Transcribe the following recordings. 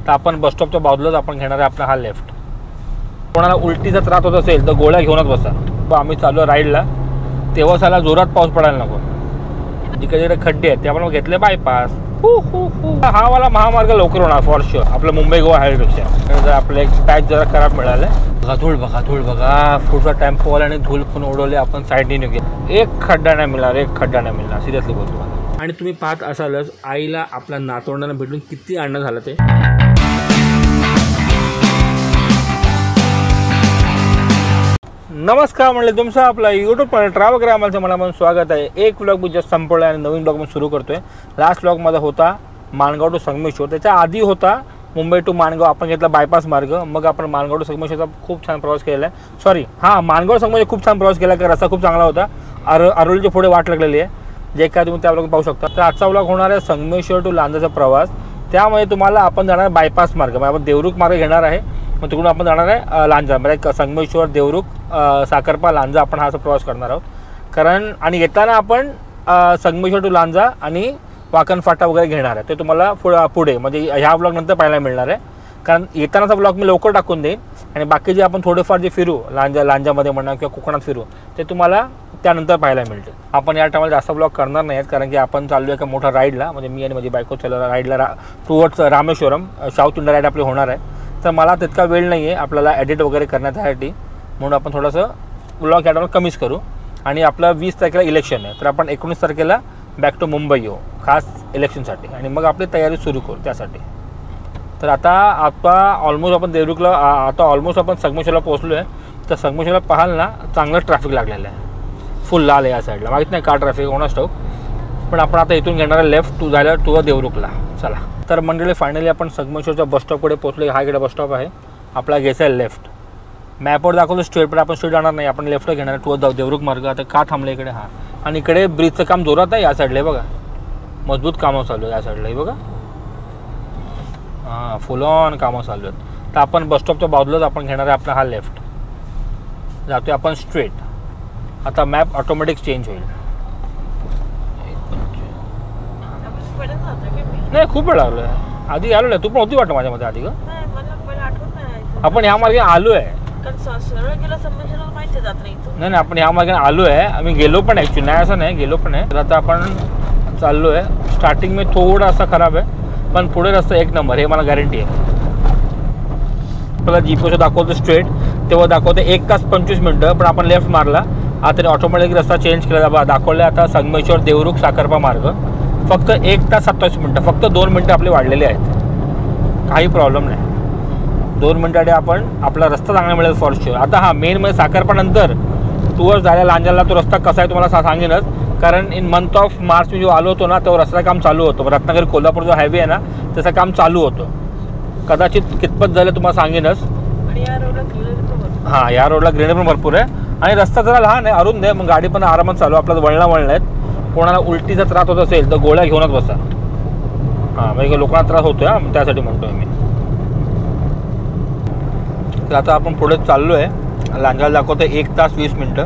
तर आपण बस स्टॉपच्या बाजूलाच आपण घेणार आहे आपला हा लेफ्ट. कोणाला उलटीचा त्रास होत असेल तर गोळ्या घेऊनच बसा. आम्ही चालू राईडला, तेव्हा साला जोरात पाऊस पडायला नको. जिकडे जिकडे खड्डे आहेत ते आपण घेतले बायपास. हा वाला महामार्ग लवकर होणार फॉर शुअर आपलं मुंबई गोवा हायवेपेक्षा. जर आपलं एक पॅच जरा खराब मिळालं. बघा धूळ बघा पुढचा टेम्पोवाला आणि धूळ पण उडवले. आपण साईडने निघूया. एक खड्डा नाही मिळणार सिरियसली बोलतो. आणि तुम्ही पाहत असालच आईला आपल्या नातवंडांना भेटून किती आनंद झाला ते. नमस्कार म्हणले तुमचं आपला यूट्यूब चॅनल ट्रॅव्हलग्रामचं मनापासून स्वागत आहे. एक व्लॉग मी जस्ट संपवला आणि नवीन व्लॉग मी सुरू करतोय. लास्ट व्लॉग माझा होता माणगाव टू संगमेश्वर. त्याच्या आधी होता मुंबई टू माणगाव. आपण घेतला बायपास मार्ग. मग आपण माणगाव टू संगमेश्वरचा खूप छान प्रवास केलेला आहे. सॉरी माणगाव संगमेश्वर खूप छान प्रवास केला. कारण रस्ता खूप चांगला होता. आरोलीच्या पुढे वाट लागलेली आहे, जे काय तुम्ही त्या व्लॉग पाहू शकता. तर आजचा व्लॉग होणार आहे संगमेश्वर टू लांजाचा प्रवास. त्यामुळे तुम्हाला आपण जाणार बायपास मार्ग, म्हणजे आपण देवरुख मार्ग घेणार आहे. मग तिकडून आपण जाणार आहे लांजा, म्हणजे संगमेश्वर, देवरुख, साखरपा, लांजा आपण हा असा प्रवास करणार आहोत. कारण आणि येताना आपण संगमेश्वर टू लांजा आणि वाकण फाटा वगैरे घेणार आहे. ते तुम्हाला पुढे म्हणजे ह्या ब्लॉग नंतर पाहायला मिळणार आहे. कारण येतानाचा ब्लॉग मी लवकर टाकून देईन आणि बाकी जे आपण थोडेफार जे फिरू लांजामध्ये म्हणा किंवा कोकणात फिरू ते तुम्हाला त्यानंतर पाहायला मिळते. आपण या टायमाला जास्त ब्लॉग करणार नाही आहेत, कारण की आपण चाललो आहे एका मोठा राईडला, म्हणजे मी आणि माझी बायको चाललो राईडला towards Rameshwaram. South India ride आपली होणार आहे. तर मला तितका वेळ नाही आहे आपल्याला एडिट वगैरे करण्यासाठी, म्हणून आपण थोडंसं ब्लॉग या टायमाला कमीच करू. आणि आपलं 20 तारखेला इलेक्शन आहे, तर आपण 19 तारखेला बॅक टू मुंबई येऊ खास इलेक्शनसाठी आणि मग आपली तयारी सुरू करू त्यासाठी. तर आता ऑलमोस्ट आपण देवरुखला ऑलमोस्ट आपण संगमेश्वरला पोहोचलो आहे. तर संगमेश्वरला पाहाल ना चांगलं ट्रॅफिक लागलेलं आहे, फुल लाल आहे या साईडला. माहीत नाही का ट्रॅफिक होणार ठाऊक. पण आपण आता इथून घेणार आहे लेफ्ट जायला टू देवरुखला. चला तर मंडळी फायनली आपण संगमेश्वरच्या बसस्टॉपकडे पोहोचलो. हा इकडे बसस्टॉप आहे आपला. घ्यायचा आहे लेफ्ट. मॅपवर दाखवलं स्ट्रेट, पण आपण स्ट्रेट जाणार नाही, आपण लेफ्ट घेणार टू देवरुख मार्ग. आता का थांबलं इकडे? आणि इकडे ब्रिजचं काम जोरात आहे या साईडला. बघा मजबूत कामं चालू आहे या साईडला. हे बघा फुल ऑन कामं चालू आहेत. तर आपण बसस्टॉपच्या बाजूलाच आपण घेणार आहे आपला हा लेफ्ट. जातोय आपण स्ट्रेट. आता मॅप ऑटोमॅटिक चेंज होईल. नाही खूप वेळ लागलो आहे. आधी आलो नाही, तू पण होती वाटतं माझ्यामध्ये आधी का? आपण ह्या मार्गे आलो आहे. नाही आपण ह्या मार्गाने आलो आहे. आम्ही गेलो पण आहे ॲक्च्युली, नाही असं नाही, गेलो पण आहे. तर आता आपण चाललो आहे. स्टार्टिंग में थोडा असा खराब आहे, पण पुढे रस्ता एक नंबर, हे मला गॅरंटी आहे. आपल्याला जीपीएस दाखवतो स्ट्रेट, तेव्हा दाखवते 1 तास 25 मिनटं, पण आपण लेफ्ट मारला. आता ऑटोमॅटिक रस्ता चेंज केला. दाखवलं आता संगमेश्वर, देवरुख, साखरपा मार्ग. फक्त 1 तास 27 मिनटं, फक्त 2 मिनटं आपले वाढलेले आहेत. काही प्रॉब्लेम नाही. 2 मिनटासाठी आपण आपला रस्ता चांगला मिळेल फॉर शुअर. आता मेन म्हणजे साखरपानंतर टूवर जायला लांजाला तो रस्ता कसा आहे तुम्हाला सांगेनच. कारण इन मंथ ऑफ मार्च मी जो आलो होतो ना, तेव्हा रस्त्याचं काम चालू होतं. रत्नागिरी कोल्हापूर जो हायवे आहे ना, त्याचं काम चालू होतं. कदाचित कितपत झालं तुम्हाला सांगेनच. या रोडला ग्रीनरी पण भरपूर आहे आणि रस्ता जरा लहान आहे, अरुंद आहे. मग गाडी पण आरामात चालू. आपल्याला वळणं आहेत. कोणाला उलटीचा त्रास होत असेल तर गोळ्या घेऊनच बसा. म्हणजे लोकांना त्रास होतोय, त्यासाठी म्हणतोय मी. तर आता आपण पुढे चाललो आहे. लांजाला दाखवतो 1 तास 20 मिनटं.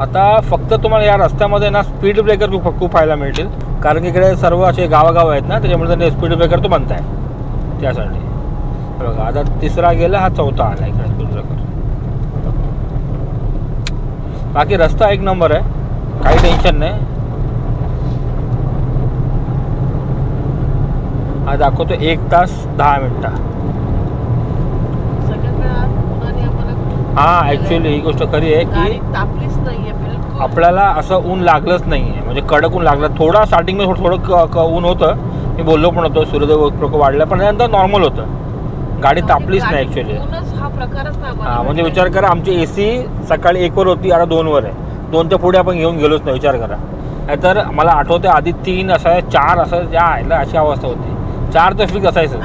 आता फक्त तुम्हाला या रस्त्यामध्ये ना स्पीड ब्रेकर खूप पाहायला मिळतील, कारण की इकडे सर्व असे गावागाव आहेत ना, त्याच्यामुळे त्यांनी स्पीड ब्रेकर तो बनत आहे त्यासाठी. बघा आता 3रा गेला, हा 4था आला इकडे स्पीड ब्रेकर. बाकी रस्ता एक नंबर आहे, काही टेन्शन नाही. हा दाखवतो 1 तास 10 मिनटं. ॲक्च्युली ही गोष्ट खरी आहे की आपल्याला असं ऊन लागलंच नाही आहे, म्हणजे कडक ऊन लागलं. थोडा स्टार्टिंगमध्ये थोडं ऊन होतं, मी बोललो पण होतो, सूर्योदय प्रकोप वाढला, पण त्यानंतर नॉर्मल होतं. गाडी तापलीच नाही ॲक्च्युली. म्हणजे विचार करा, आमची AC सकाळी 1 वर होती, आता 2 वर आहे. 2च्या पुढे आपण घेऊन गेलोच नाही, विचार करा. तर मला आठवते आधी 3 असायचं, 4 असायचं, यायला अशी अवस्था होती. 4 तर फिक्स असायचं.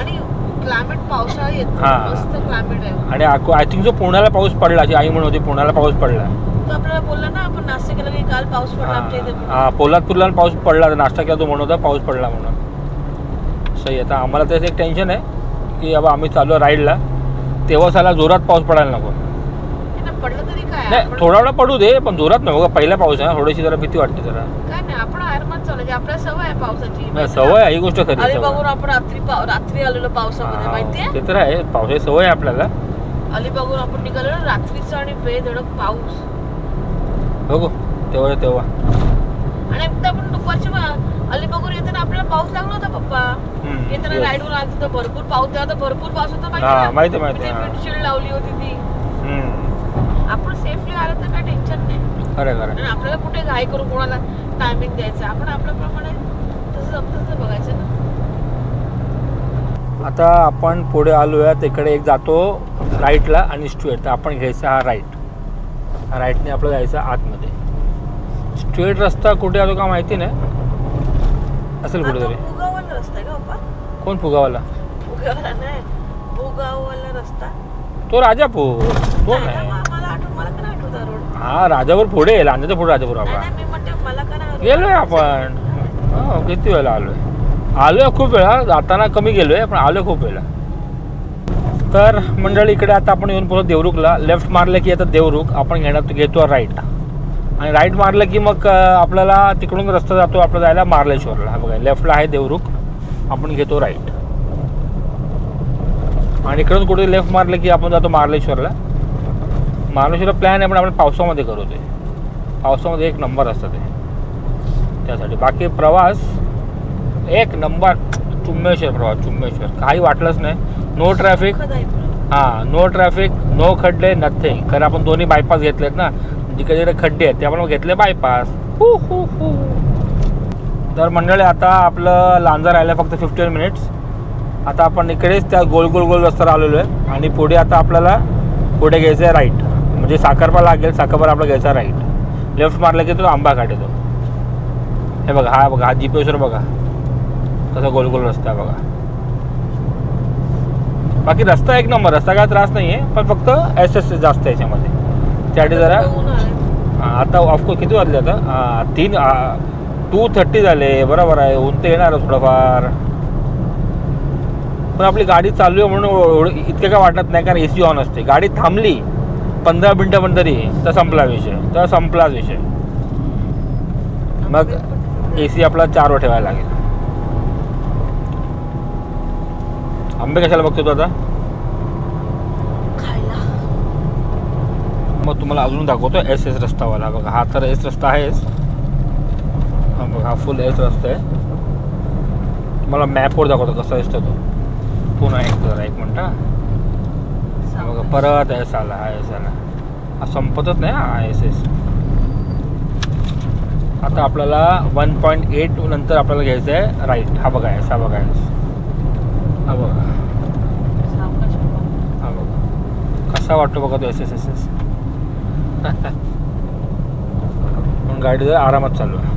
आणि आय थिंक जो पुण्याला पाऊस पडला, अशी आई म्हणून होती पुण्याला पाऊस पडला. पोलादपूरला पाऊस पडला, नाश्ता केला तो म्हणत होता पाऊस पडला म्हणून. सही. आता आम्हाला त्याचं एक टेन्शन आहे की बाबा आम्ही चाललो राईडला, तेव्हा साला जोरात पाऊस पडायला नको. पडलं तरी काय नाही, थोडा वेळा पडू दे, पण जोरात नाही बघा. पहिला पाऊस आहे ना, थोडीशी जरा भीती वाटते जरा. काय नाही, आपण आरामात चालू, आपल्याला सवय आहे पावसाची. नाही, सवय आहे, ही गोष्ट खरी. अलिबागून आपण रात्री आलेलो पावसामध्ये, माहितीये? ते तर आहे, पावसाची सवय आहे आपल्याला. अलिबागून आपण निघालो रात्रीचा आणि बेधडक पाऊस बघू तेव्हा. आणि एकदा आपण दुपारच्या अलिबागून येताना आपल्याला पाऊस लागला होता पप्पा. येताना राईडवर आलो तर भरपूर पाऊस, तेव्हा तर भरपूर पाऊस होता, माहिती. विंडशील्ड लावली होती ती. आपण सेफली आलं तर काय टेन्शन नाही. खरं. आपल्याला कुठे घाई करू, कोणाला टायमिंग द्यायचं, आपण आपल्याप्रमाणे तसं जमतं बघायचं ना. आता आपण पुढे आलोय, तिकडे एक जातो राईटला आणि स्ट्रेट. तर आपण घ्यायचा हा राईटने आपलं जायचं आतमध्ये. स्ट्रेट रस्ता कुठे आलो का माहिती नाही, असेल कुठेतरी. फुगावाला रस्ता आहे का पप्पा? कोण फुगावाला? फुगावाला नाही, फुगावाला रस्ता तो राजापूर. कोण आहे? मला काय आठवतं रोड. हा, राजापूर पुढे, लांजाच्या पुढे राजापूर. आपण मी म्हणते मला काय गेलोय आपण. किती वेळेला आलोय खूप वेळा. जाताना कमी गेलोय, पण आलोय खूप वेळा. तर मंडळी, इकडे आता आपण येऊन पोहोचलो देवरुखला. लेफ्ट मारलं की आता देवरुख आपण घेतो राईट. आणि राईट मारलं की मग आपल्याला तिकडून रस्ता जातो आपला जायला मार्लेश्वरला. हा बघा, लेफ्टला आहे देवरुख, आपण घेतो राईट. आणि इकडून कुठे लेफ्ट मारलं की आपण जातो मार्लेश्वरला. प्लॅन आहे, पण आपण पावसामध्ये करू. ते पावसामध्ये एक नंबर असतं ते, त्यासाठी. बाकी प्रवास एक नंबर. चुम्मेश्वर काही वाटलंच नाही. No traffic. No traffic, no खड्डे, नथिंग. कारण आपण दोन्ही बायपास घेतलेत ना, जिकडे खड्डे आहेत ते आपण घेतले बायपास. तर मंडळी, आता आपलं लांजा राहिलं फक्त 15 मिनिट्स. आता आपण इकडेच त्या गोल रस्त्यावर आलेलो आहे. आणि पुढे आता आपल्याला पुढे घ्यायचं आहे राईट. म्हणजे साखरपा लागेल, साखरपा आपला घ्यायचा राईट. लेफ्ट मारलं की तो आंबाघाट येतो. हे बघा, हा जीपेश्वर बघा तसा गोल रस्ता आहे बघा. बाकी रस्ता एक नंबर, रस्ता काय त्रास नाही आहे, पण फक्त एस जास्त आहे याच्यामध्ये. त्यासाठी जरा आता ऑफकोर्स किती वाजले आता? 2:30 झाले. बरोबर आहे, ऊन तर येणार थोडंफार, पण आपली गाडी चालू आहे म्हणून इतकं काय वाटत नाही. कारण AC ऑन असते. गाडी थांबली 15 मिनटं पण तरी तर संपलाच विषय. मग AC आपला 4वर ठेवायला लागेल. आंबे कशाला बघतो तो आता? मग तुम्हाला अजून दाखवतो SS रस्तावाला. बघा, हा तर S रस्ता आहेच. बघा, हा फुल S रस्ता आहे. तुम्हाला मॅपवर दाखवतो कसा असतो तो. पुन्हा एक मिनटं. बघा, परत S आला. हा संपतच नाही. हा SS. आता आपल्याला 1.8 नंतर आपल्याला घ्यायचं आहे राईट. हा बघा S. हा बघा कसा वाटतो बघा तो SS. पण गाडी जर आरामात चालू आहे.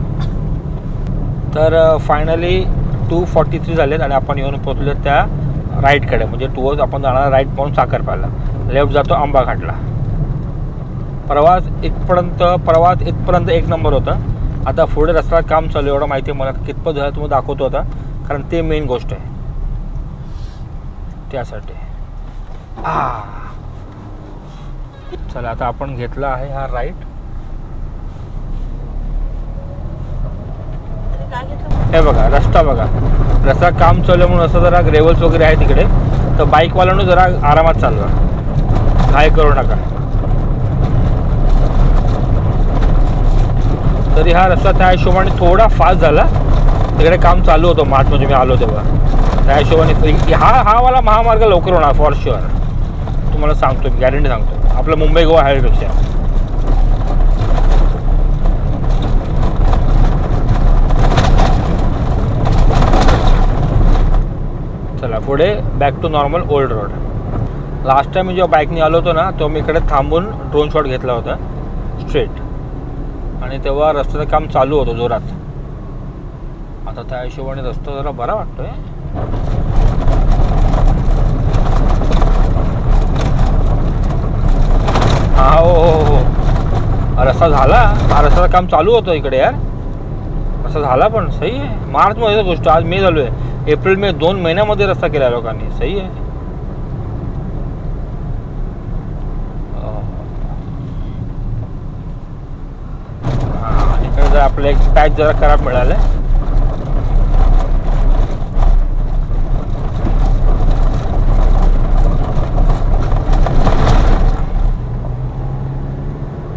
तर फायनली 2:43 झालेत आणि आपण येऊन पोहोचलो त्या राईटकडे. म्हणजे टुवर्ड्स आपण जाणार राईट म्हणून साखरपाला. लेफ्ट जातो आंबाघाटला. प्रवास इथपर्यंत एक नंबर होता. आता पुढे रस्त्यात काम चालू आहे, एवढं माहिती आहे मला. कितपत झालं तुम्ही दाखवतो आता, कारण ते मेन गोष्ट आहे त्यासाठी. चला, आता आपण घेतला आहे हा राईट. हे बघा रस्ता काम चालू म्हणून असं जरा ग्रेव्हल्स वगैरे आहे तिकडे. तर बाईकवाल्यांना जरा आरामात चालवा, घाई करू नका. तरी हा रस्ता त्या हिशोबाने थोडा फास्ट झाला. तिकडे काम चालू होतं मार्चमध्ये मी आलो तेव्हा. त्या हिशोबाने हा वाला महामार्ग लवकर होणार फॉर शुअर. तुम्हाला सांगतो, मी गॅरंटी सांगतो. आपलं मुंबई गोवा हायवेपेक्षा. चला पुढे back to normal old road. Last time मी जेव्हा बाईकने आलो होतो ना, तेव्हा मी इकडे थांबून ड्रोन शॉट घेतला होता स्ट्रेट. आणि तेव्हा रस्त्याचं काम चालू होतं जोरात. आता त्या हिशोबाने रस्ता जरा बरा वाटतोय. हो. रस्ता झाला. हा रस्त्याचं काम चालू होतं इकडे यार. रस्ता झाला पण सही आहे. मार्चमध्ये गोष्ट, आज मे चालू आहे. एप्रिल मे 2 महिन्यामध्ये रस्ता केला लोकांनी. सही आहे. आपलं एक पॅच जरा खराब मिळालं आहे.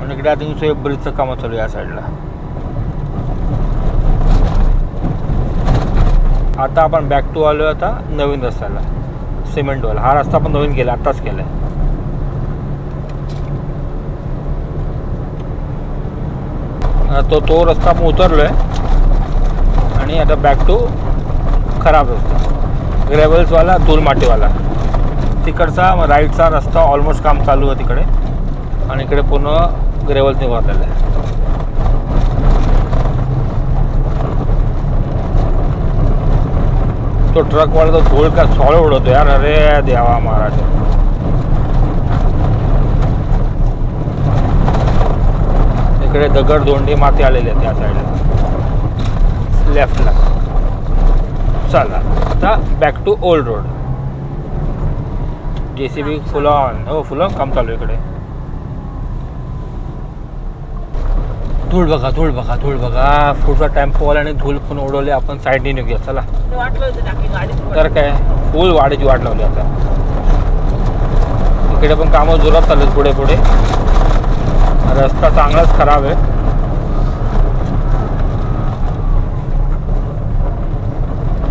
आणि इकडे आता सुएब ब्रिजचं काम चालू आहे या साईडला. आता आपण बॅक टू आलो आता नवीन रस्त्याला, सिमेंटवाला. हा रस्ता आपण नवीन केला, आत्ताच केला आहे. तो रस्ता आपण उतरलो आहे आणि आता बॅक टू खराब रस्ता, ग्रेव्हल्सवाला, धूल मातीवाला. तिकडचा राईटचा रस्ता ऑलमोस्ट काम चालू आहे तिकडे, आणि इकडे पूर्ण ग्रेव्हल्सने भरलेलं आहे. तो ट्रकवाला तो धूळ का सॉल उडवतो यार. अरे देवा महाराज. इकडे दगड दोंडी माती आलेली आहे त्या साईडला लेफ्टला. चला आता back to old road. JCB full on. हो फुल ऑन काम चालू आहे इकडे. धूळ बघा, धूळ बघा, धूळ बघा. पुढचा टेम्पोवाला आणि धूळ पण उडवले. आपण साईडने निघूया चला. तर काय फुल वाढीची वाट लावली आता. इकडे पण कामं जोरात चालू आहेत पुढे पुढे. रस्ता चांगलाच खराब आहे.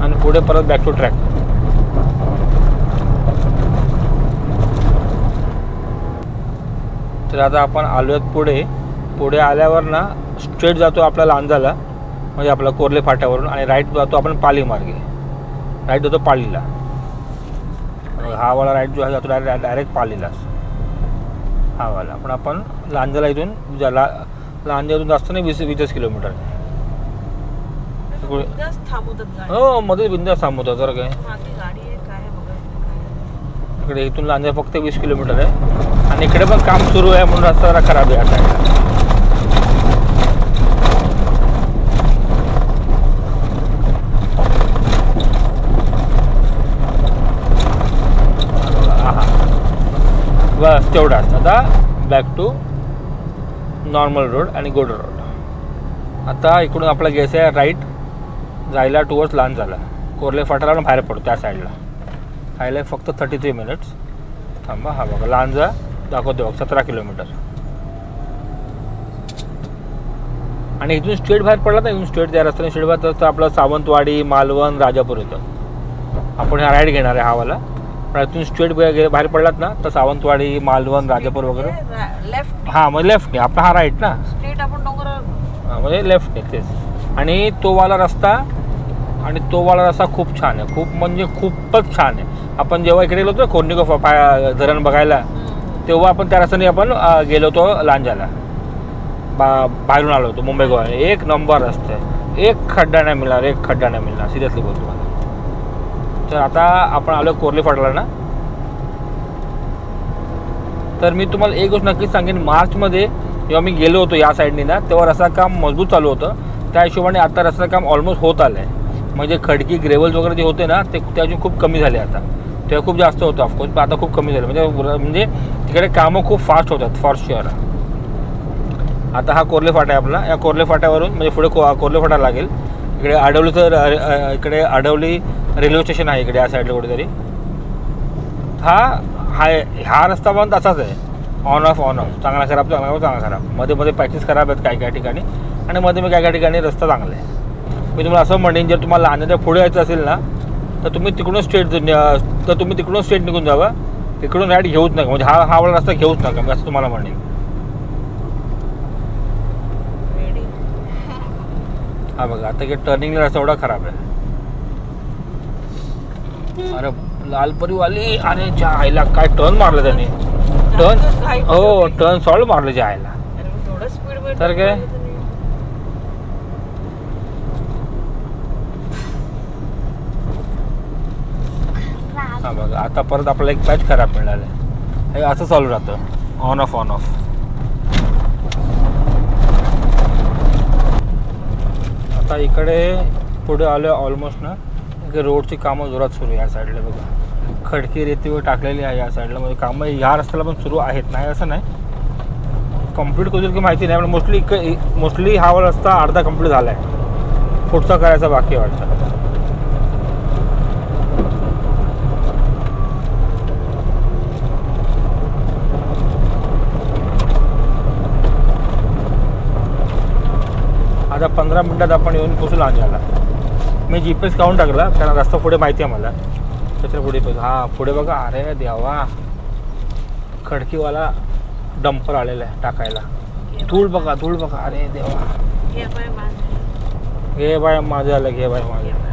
आणि पुढे परत बॅक टू ट्रॅक. तर आता आपण आलो आहेत पुढे. पुढे आल्यावर ना स्ट्रेट जातो आपला लांजाला, म्हणजे आपला कोर्ले फाट्यावरून, आणि राईट जातो आपण पाली मार्गे. राईट जातो पालीला. हा वाला राईट जो आहे जातो डायरेक्ट पालीलाच. हा वाला पण आपण लांजाला इथून लांजातून जास्त नाही, 20 किलोमीटर. हो मध्ये बिंदास थांबवतात जर काय. इकडे इथून लांजा फक्त 20 किलोमीटर आहे, आणि इकडे पण काम सुरू आहे म्हणून रस्ता जरा खराब आहे आता. बस तेवढाच. आता बॅक टू नॉर्मल रोड आणि गोड रोड. आता इकडून आपला घ्यायचं आहे राईट, जायला टुवर्ड्स लांजाला. कोर्ले फाट्याला बाहेर पडतो त्या साईडला. खायला फक्त 33 मिनिट्स थांबा. हा बघा लांजा दाखवतो बघ, 17 किलोमीटर. आणि इथून स्ट्रेट बाहेर पडला ना, इथून स्ट्रेट त्या रस्त्याने स्ट्रेट बाहेर तर आपलं सावंतवाडी, मालवण, राजापूर येतं. आपण हा राईड घेणार आहे हा वाला. पण इथून स्ट्रेट बाहेर पडलात ना तर सावंतवाडी, मालवण, राजापूर वगैरे. हां म्हणजे लेफ्ट नाही आपला हा राईट ना, स्ट्रेट आपण डोंगर म्हणजे लेफ्ट नाही तेच. आणि तो वाला रस्ता, आणि तो वाला रस्ता खूप छान आहे. खूप म्हणजे खूपच छान आहे. आपण जेव्हा इकडे गेलो होतो खोर्निको धरण बघायला, तेव्हा आपण त्या रस्त्याने आपण गेलो होतो लांजाला. बाहेरून आलो होतो मुंबई गोवा. एक नंबर रस्ता आहे. एक खड्डा नाही मिळणार, एक खड्डा नाही मिळणार, सिरियसली बोलतो मला. तर आता आपण आलो कोर्ले फाट्याला ना. तर मी तुम्हाला एक गोष्ट नक्कीच सांगेन, मार्चमध्ये जेव्हा मी गेलो होतो या साईडनी ना, तेव्हा रस्ता काम मजबूत चालू होतं. त्या हिशोबाने आता रस्ता काम ऑलमोस्ट होत आलं आहे. म्हणजे खडकी ग्रेव्हल्स वगैरे जे होते ना ते अजून खूप कमी झाले. आता तेव्हा खूप जास्त होतं ऑफकोर्स, पण आता खूप कमी झालं. म्हणजे तिकडे कामं खूप फास्ट होतात फॉर शुअर. आता हा कोर्ले फाटा आहे आपला. या कोर्ले फाट्यावरून म्हणजे पुढे कोर्ले फाटा लागेल. इकडे आडवलीचं, इकडे आडवली रेल्वे स्टेशन आहे इकडे या साईडला कुठेतरी. हा रस्ता पण तसाच आहे, ऑन ऑफ ऑन ऑफ, चांगला खराब, चांगला चांगला खराब. मध्ये मध्ये पॅचेस खराब आहेत काय काय ठिकाणी, आणि मध्ये काय काय ठिकाणी रस्ता चांगला आहे. मी तुम्हाला असं म्हणेन, जर तुम्हाला लांजाच्या पुढे यायचं असेल ना तर तुम्ही तिकडून स्ट्रेट निघून जावा. इकडून राईट घेऊच नका, म्हणजे हा वाला रस्ता घेऊच नका, मी असं तुम्हाला म्हणेन. हा बघा आता की टर्निंगला रस्ता एवढा खराब आहे. अरे लालपरीवाली, अरे ज्या आईला काय टर्न मारलं त्याने. हो टर्न सॉल्व मारलं ज्या आईला. तर काय हा बघा आता परत आपल्याला एक पॅच खराब मिळालं आहे. हे असं चालू राहतं, ऑन ऑफ ऑन ऑफ. आता इकडे पुढे आलो ऑलमोस्ट ना, इकडे रोडची कामं जोरात सुरू आहे या साईडला. बघा खडकी रेतीवर टाकलेली आहे या साईडला. म्हणजे कामं ह्या रस्त्याला पण सुरू आहेत, नाही असं नाही. कंप्लीट करू की माहिती नाही, पण मोस्टली हा रस्ता अर्धा कंप्लीट झाला आहे, पुढचा करायचा बाकी आहे वाटतं. आता 15 मिनिटात आपण येऊन पोचू लांजाला. मी GPS काढून टाकला कारण रस्ता पुढे माहिती आहे मला. त्याच्या पुढे हां पुढे बघा, अरे देवा खडकीवाला डंपर आलेला आहे टाकायला. धूळ बघा, धूळ बघा, अरे देवा. घे बाय माझं आलं, घे बाय माझं.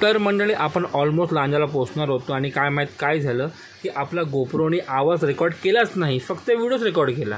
तर मंडळी आपण ऑलमोस्ट लांजाला पोहोचणार होतो आणि काय माहीत काय झालं की आपला गोप्रोने आवाज रेकॉर्ड केलाच नाही, फक्त व्हिडिओच रेकॉर्ड केला.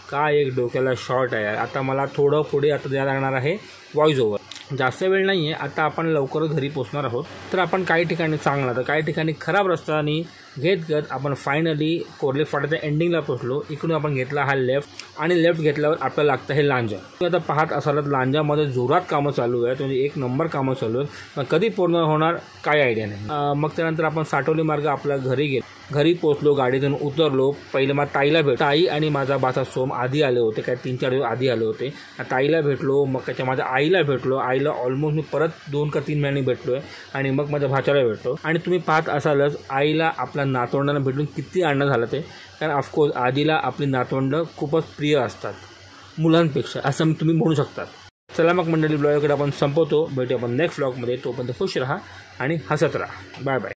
काय एक डोक्याला शॉर्ट आहे. आता मला थोडं पुढे आता द्यायला लागणार आहे व्हॉइस ओव्हर. जास्त वेळ नाही आहे, आता आपण लवकरच घरी पोचणार आहोत. तर आपण काही ठिकाणी चांगला तर काही ठिकाणी खराब रस्त्याने घेत आपण फायनली कोर्ले फाट्याच्या एंडिंगला पोचलो. इकडून आपण घेतला हा लेफ्ट आणि लेफ्ट घेतल्यावर आपल्याला लागतं हे लांजा. तुम्ही आता पाहत असाल लांजामध्ये जोरात कामं चालू आहेत, म्हणजे एक नंबर कामं चालू आहेत. पण कधी पूर्ण होणार काय आयडिया नाही. मग त्यानंतर आपण साटोली मार्ग आपल्या घरी गेलो. घरी पोचलो, गाडीतून उतरलो. पहिले मग ताईला ताई आणि माझा बाचा सोम आधी आले होते, काय 3-4 दिवस आधी आले होते. ताईला भेटलो, मग त्याच्या माझ्या आईला भेटलो. आईला ऑलमोस्ट मी परत 2 का 3 महिन्यांनी भेटलो आहे आणि मग माझ्या भाच्याला भेटलो. आणि तुम्ही पाहत असालच आईला आपल्या नातवंडांना भेटून किती आनंद झाला ते. कारण ऑफकोर्स आधीला आपली नातवंड खूपच प्रिय असतात मुलांपेक्षा, असं तुम्ही म्हणू शकतात. चला मग मंडळी, ब्लॉगकडे आपण संपवतो. भेटू आपण नेक्स्ट ब्लॉगमध्ये. तोपर्यंत खुश राहा आणि हसत राहा. Bye bye.